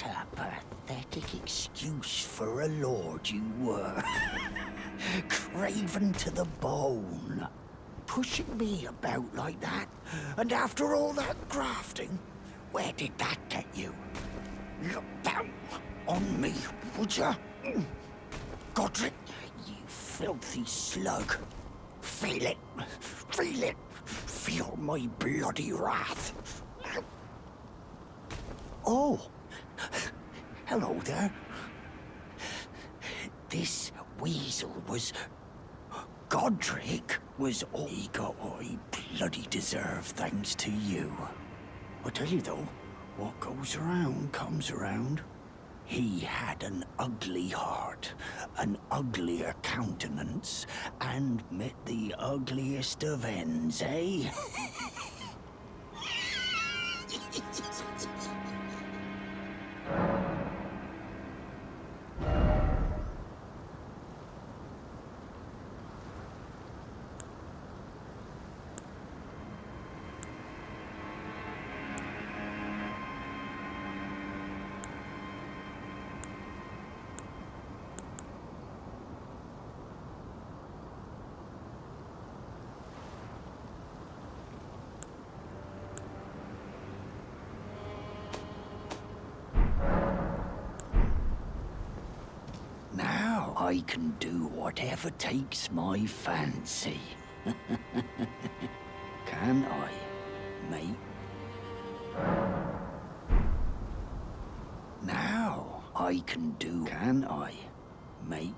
What a pathetic excuse for a lord you were. Craven to the bone. Pushing me about like that. And after all that grafting, where did that get you? Look down on me, would ya? Godric, you filthy slug. Feel it. Feel it. Feel my bloody wrath. Oh. Hello there. This weasel was... Godric was all he got what he bloody deserved thanks to you. I tell you though, what goes around comes around. He had an ugly heart, an uglier countenance, and met the ugliest of ends, eh? Now I can do whatever takes my fancy. Can I, mate? Now I can do, can I, mate?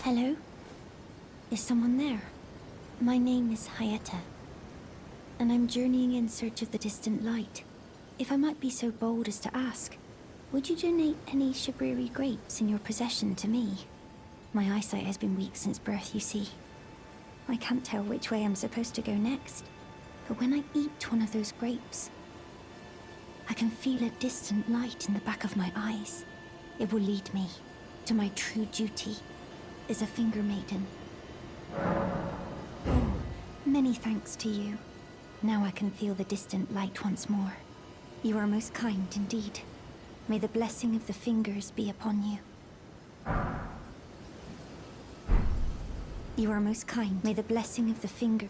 Hello? Is someone there? My name is Hayeta, and I'm journeying in search of the distant light. If I might be so bold as to ask, would you donate any Shabriri grapes in your possession to me? My eyesight has been weak since birth, you see. I can't tell which way I'm supposed to go next, but when I eat one of those grapes, I can feel a distant light in the back of my eyes. It will lead me to my true duty as a finger maiden. Oh, many thanks to you. Now I can feel the distant light once more. You are most kind indeed. May the blessing of the fingers be upon you. You are most kind. May the blessing of the finger...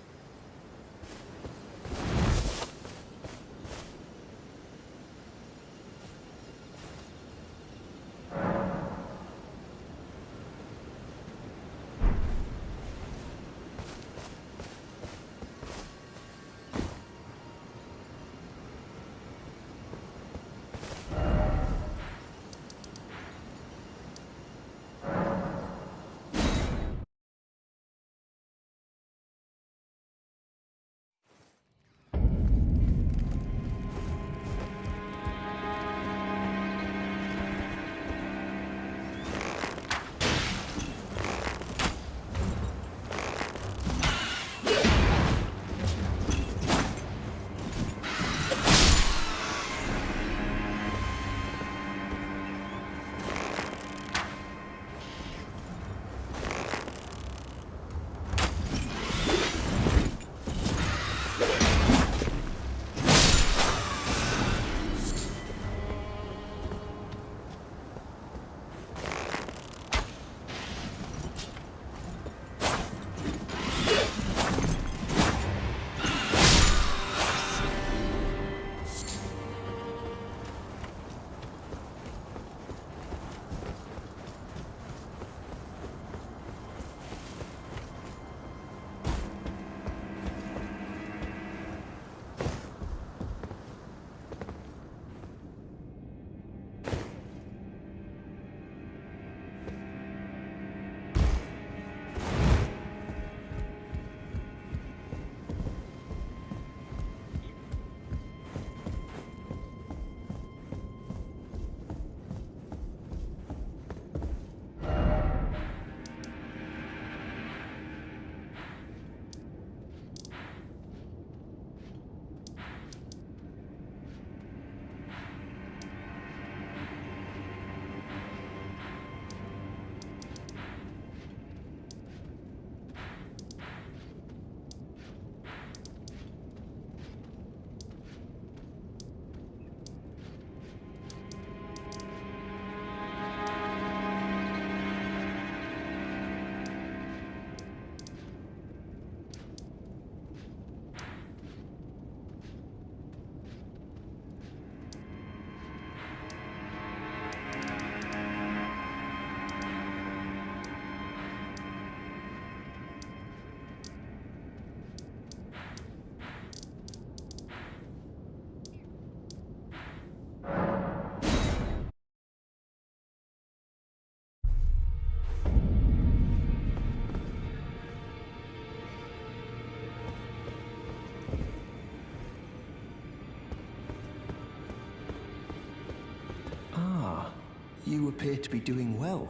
You appear to be doing well.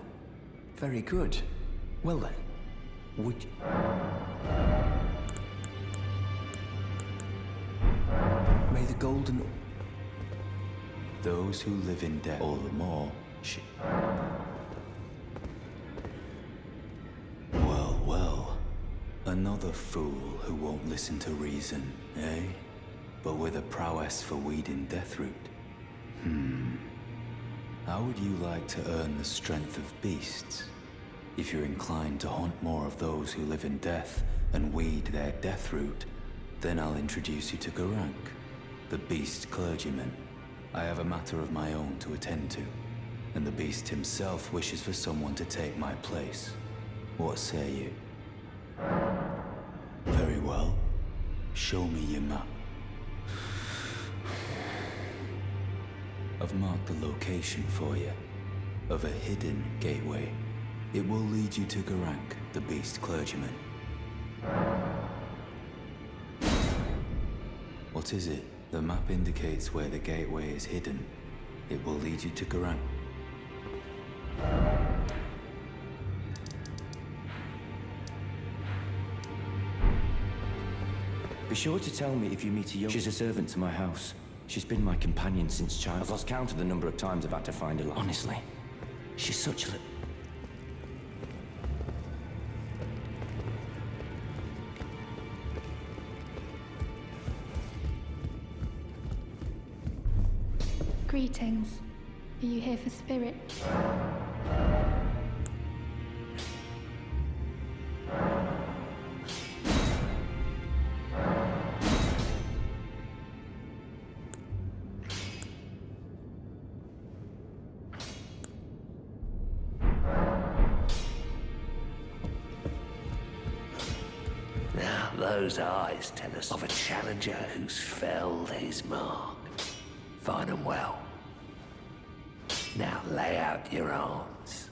Very good. Well then, would you... May the golden... Those who live in debt all the more Well, well. Another fool who won't listen to reason, eh? But with a prowess for weeding Deathroot. How would you like to earn the strength of beasts? If you're inclined to haunt more of those who live in death and weed their Deathroot, then I'll introduce you to Garank, the beast clergyman. I have a matter of my own to attend to, and the beast himself wishes for someone to take my place. What say you? Very well. Show me your map. I've marked the location for you, of a hidden gateway. It will lead you to Garank, the beast clergyman. What is it? The map indicates where the gateway is hidden. It will lead you to Garank. Be sure to tell me if you meet a young... She's a servant to my house. She's been my companion since child. I've lost count of the number of times I've had to find her. Honestly, she's such a... Greetings. Are you here for spirit? Now, those eyes tell us of a challenger who's felled his mark. Find them well. Now lay out your arms.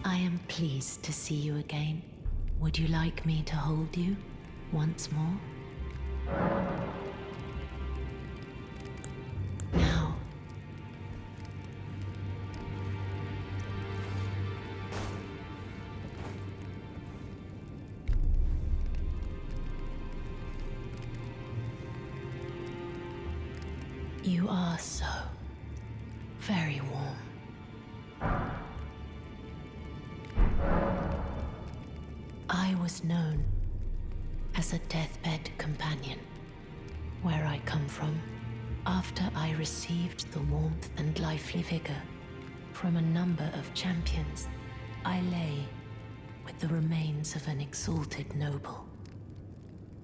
I am pleased to see you again. Would you like me to hold you once more? Now. You are so very warm. I was known as a deathbed companion where I come from. After I received the warmth and lively vigor from a number of champions, I lay with the remains of an exalted noble.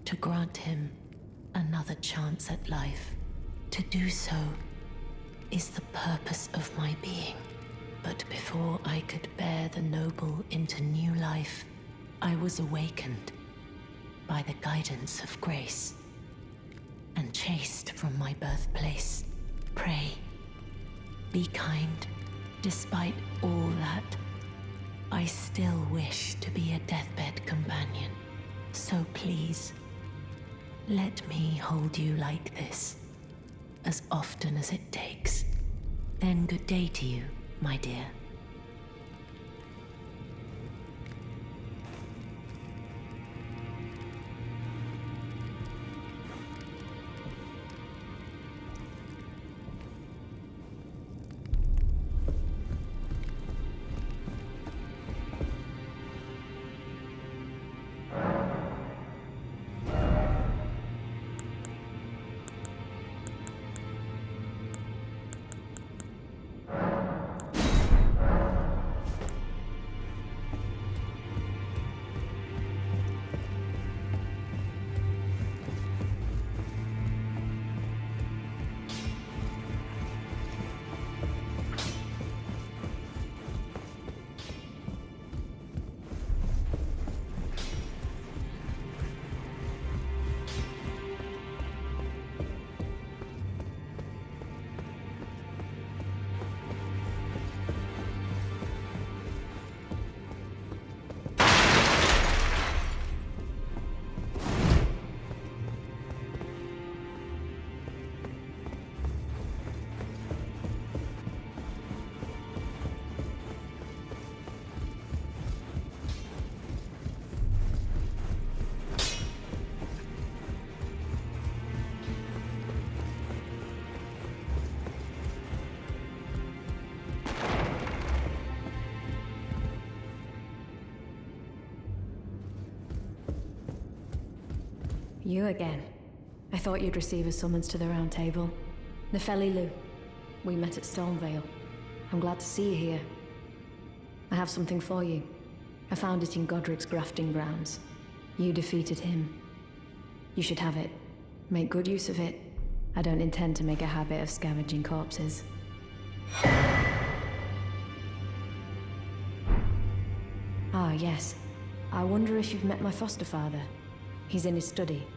To grant him another chance at life, to do so is the purpose of my being. But before I could bear the noble into new life, I was awakened by the guidance of grace and chased from my birthplace. Pray, be kind. Despite all that, I still wish to be a deathbed companion. So please, let me hold you like this, as often as it takes. Then good day to you, my dear. You again. I thought you'd receive a summons to the Round Table. Nefeli Lu. We met at Stormvale. I'm glad to see you here. I have something for you. I found it in Godric's grafting grounds. You defeated him. You should have it. Make good use of it. I don't intend to make a habit of scavenging corpses. Ah, yes. I wonder if you've met my foster father. He's in his study.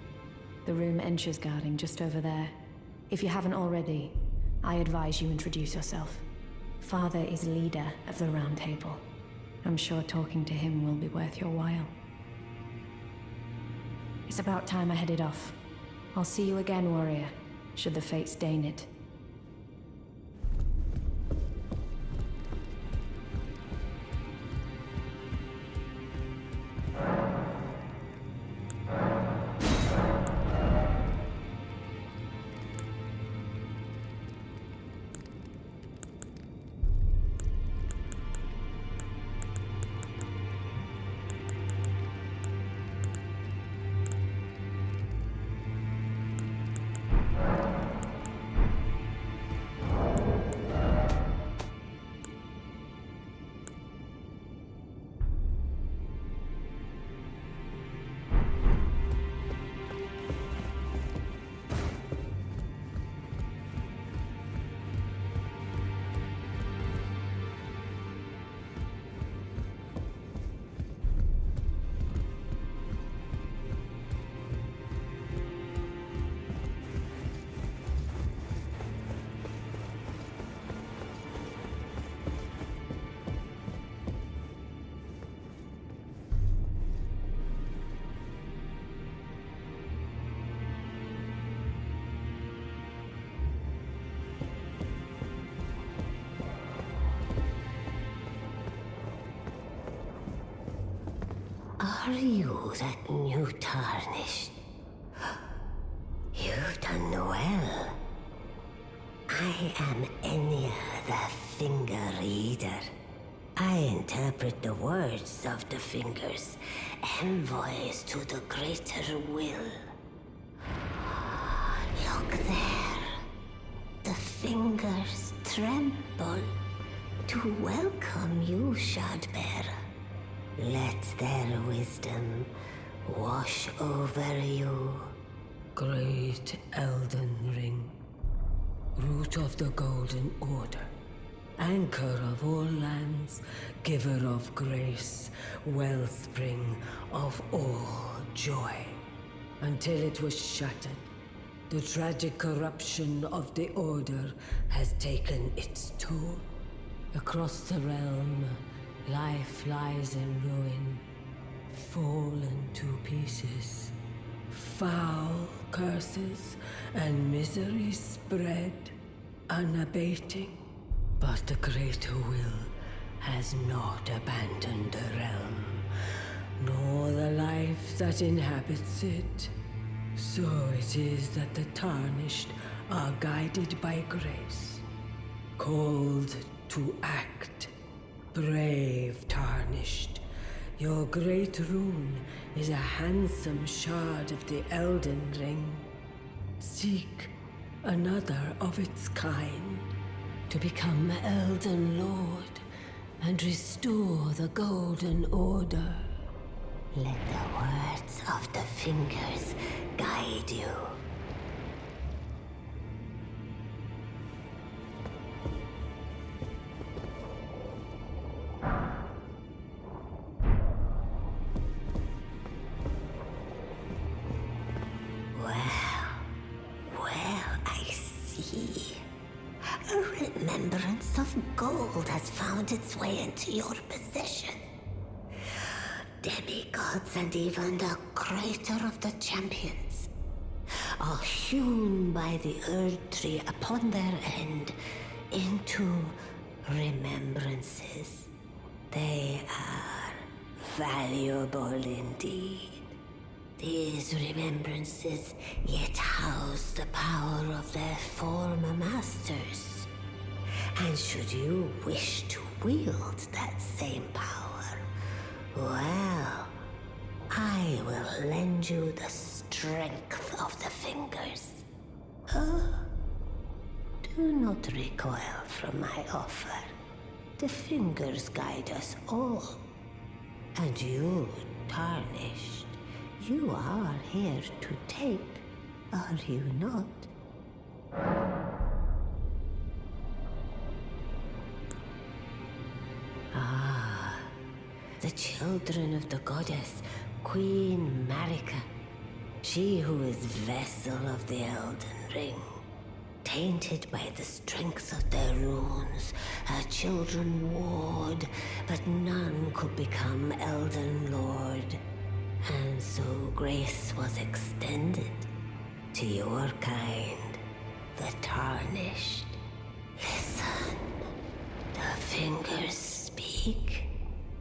The room Ensha's guarding just over there. If you haven't already, I advise you introduce yourself. Father is leader of the Round Table. I'm sure talking to him will be worth your while. It's about time I headed off. I'll see you again, warrior, should the fates deign it. Are you that new Tarnished? You've done well. I am Enya the Finger Reader. I interpret the words of the fingers, envoys to the greater will. Look there. The fingers tremble to welcome you, Shardbearer. Let their wisdom wash over you. Great Elden Ring, root of the Golden Order, anchor of all lands, giver of grace, wellspring of all joy. Until it was shattered, the tragic corruption of the Order has taken its toll. Across the realm, life lies in ruin, fallen to pieces. Foul curses and misery spread, unabating. But the greater will has not abandoned the realm, nor the life that inhabits it. So it is that the Tarnished are guided by grace, called to act. Brave Tarnished, your great rune is a handsome shard of the Elden Ring. Seek another of its kind to become Elden Lord and restore the Golden Order. Let the words of the fingers guide you. Remembrance of gold has found its way into your possession. Demigods and even the greater of the champions are hewn by the Earth Tree upon their end into remembrances. They are valuable indeed. These remembrances yet house the power of their former masters. And should you wish to wield that same power, well, I will lend you the strength strength of the fingers. Oh, do not recoil from my offer. The fingers guide us all. And you, Tarnished, you are here to take, are you not? Ah, the children of the goddess, Queen Marika. She who is vessel of the Elden Ring. Tainted by the strength of their runes, her children warred, but none could become Elden Lord. And so grace was extended to your kind, the Tarnished. Listen, the fingers speak.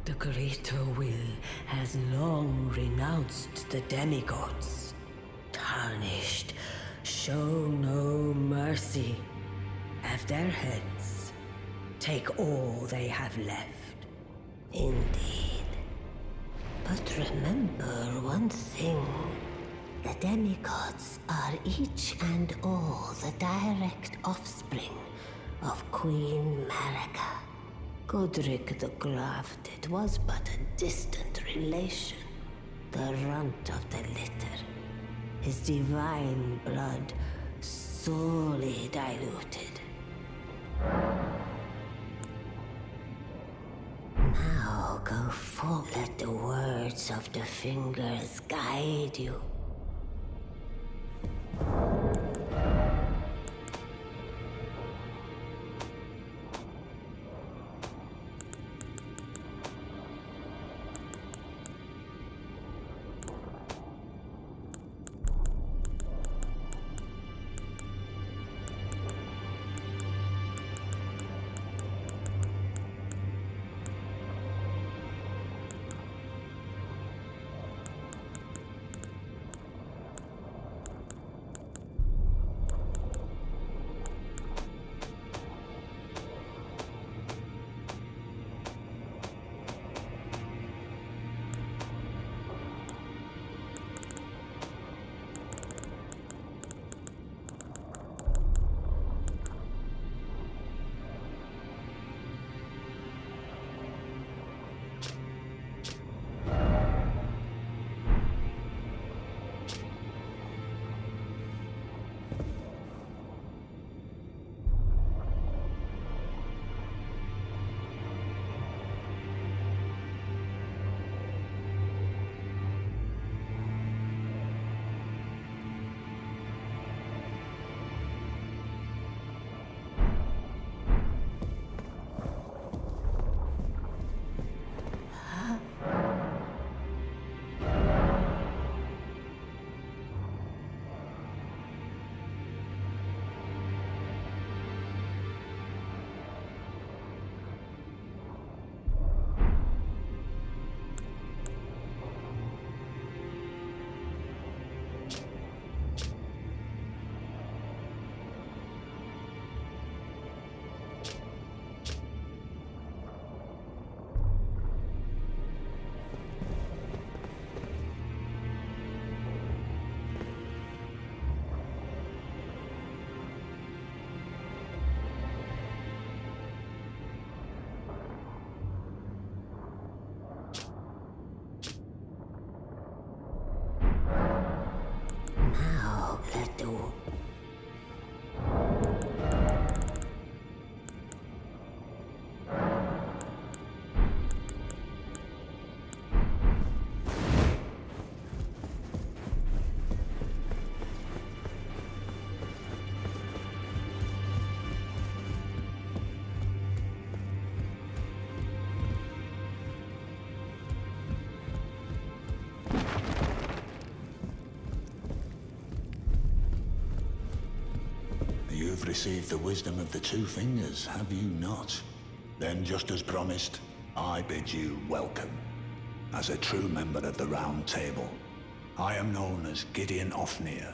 The greater will has long renounced the demigods. Tarnished, show no mercy. Have their heads. Take all they have left. Indeed. But remember one thing. The demigods are each and all the direct offspring of Queen Marika. Godric the Grafted was but a distant relation, the runt of the litter. His divine blood sorely diluted. Now go forth. Let the words of the fingers guide you. Now let the You've received the wisdom of the two fingers, have you not? Then, just as promised, I bid you welcome. As a true member of the Round Table, I am known as Gideon Ofnir.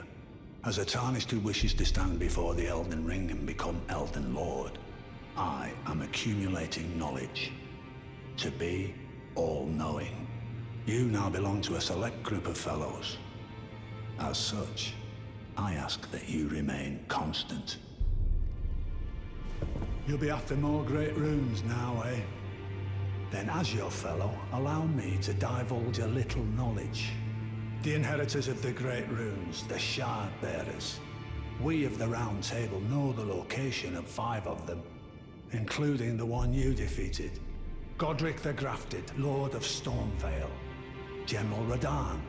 As a Tarnished who wishes to stand before the Elden Ring and become Elden Lord, I am accumulating knowledge. To be all-knowing. You now belong to a select group of fellows. As such, I ask that you remain constant. You'll be after more great runes now, eh? Then as your fellow, allow me to divulge a little knowledge. The inheritors of the great runes, the Shard Bearers. We of the Round Table know the location of 5 of them, including the one you defeated. Godric the Grafted, Lord of Stormvale. General Radahn,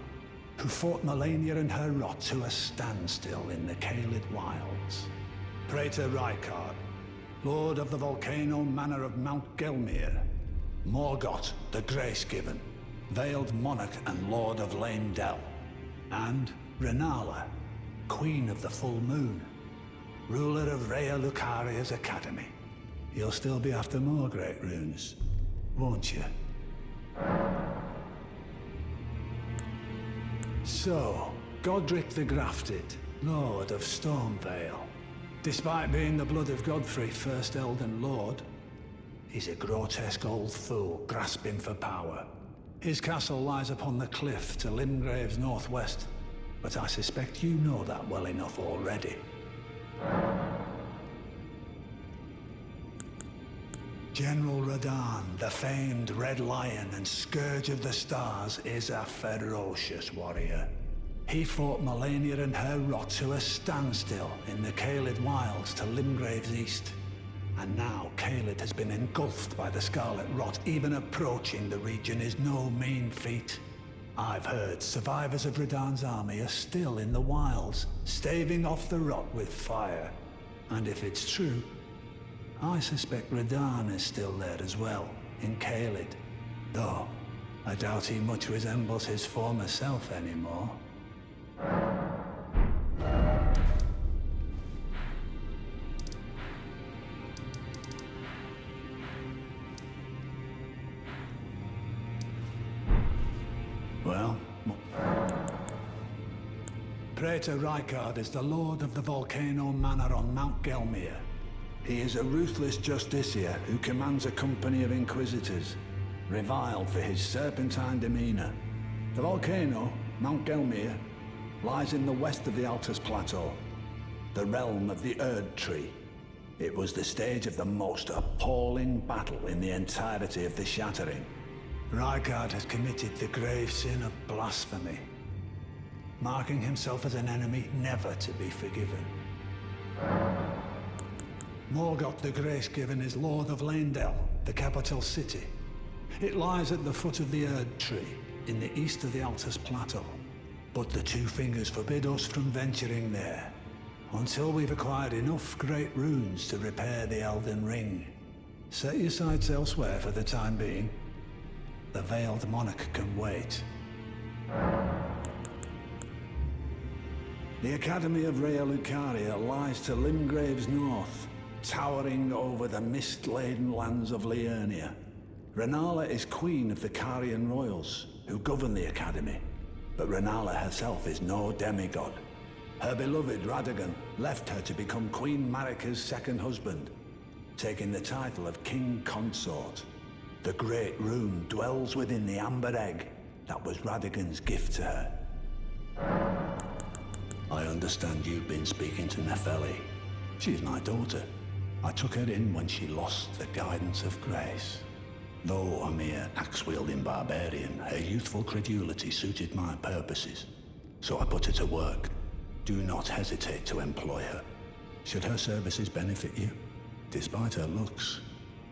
who fought Melania and her rot to a standstill in the Caelid Wilds. Praetor Rykard, Lord of the Volcano Manor of Mount Gelmir. Morgoth the Grace-Given, Veiled Monarch and Lord of Leyndell. And Renala, Queen of the Full Moon, ruler of Rhea Lucaria's Academy. You'll still be after more great runes, won't you? So, Godric the Grafted, Lord of Stormvale. Despite being the blood of Godfrey, first Elden Lord, he's a grotesque old fool grasping for power. His castle lies upon the cliff to Limgrave's northwest, but I suspect you know that well enough already. General Radahn, the famed Red Lion and Scourge of the Stars, is a ferocious warrior. He fought Melania and her rot to a standstill in the Caelid Wilds to Limgrave's east. And now Caelid has been engulfed by the Scarlet Rot. Even approaching the region is no mean feat. I've heard survivors of Radahn's army are still in the wilds, staving off the rot with fire. And if it's true, I suspect Radahn is still there as well, in Caelid. Though, I doubt he much resembles his former self anymore. Well, Praetor Rykard is the Lord of the Volcano Manor on Mount Gelmir. He is a ruthless justiciar who commands a company of inquisitors, reviled for his serpentine demeanor. The volcano, Mount Gelmir, lies in the west of the Altus Plateau, the realm of the Erd Tree. It was the stage of the most appalling battle in the entirety of the Shattering. Rykard has committed the grave sin of blasphemy, marking himself as an enemy never to be forgiven. Morgoth the Grace-Given is Lord of Leyndell, the capital city. It lies at the foot of the Erd Tree, in the east of the Altus Plateau. But the Two Fingers forbid us from venturing there, until we've acquired enough great runes to repair the Elden Ring. Set your sights elsewhere for the time being. The Veiled Monarch can wait. The Academy of Rhea Lucaria lies to Limgrave's north, towering over the mist-laden lands of Liurnia. Renala is queen of the Carian royals, who govern the Academy. But Renala herself is no demigod. Her beloved Radagon left her to become Queen Marika's second husband, taking the title of King Consort. The Great Rune dwells within the Amber Egg that was Radagon's gift to her. I understand you've been speaking to Nefeli. She's my daughter. I took her in when she lost the guidance of grace. Though a mere axe-wielding barbarian, her youthful credulity suited my purposes. So I put her to work. Do not hesitate to employ her. Should her services benefit you, despite her looks,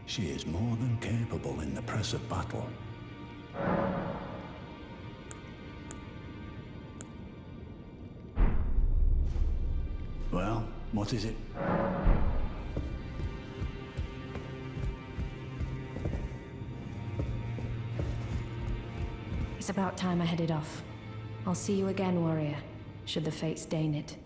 she is more than capable in the press of battle. Well, what is it? It's about time I headed off. I'll see you again, warrior, should the fates deign it.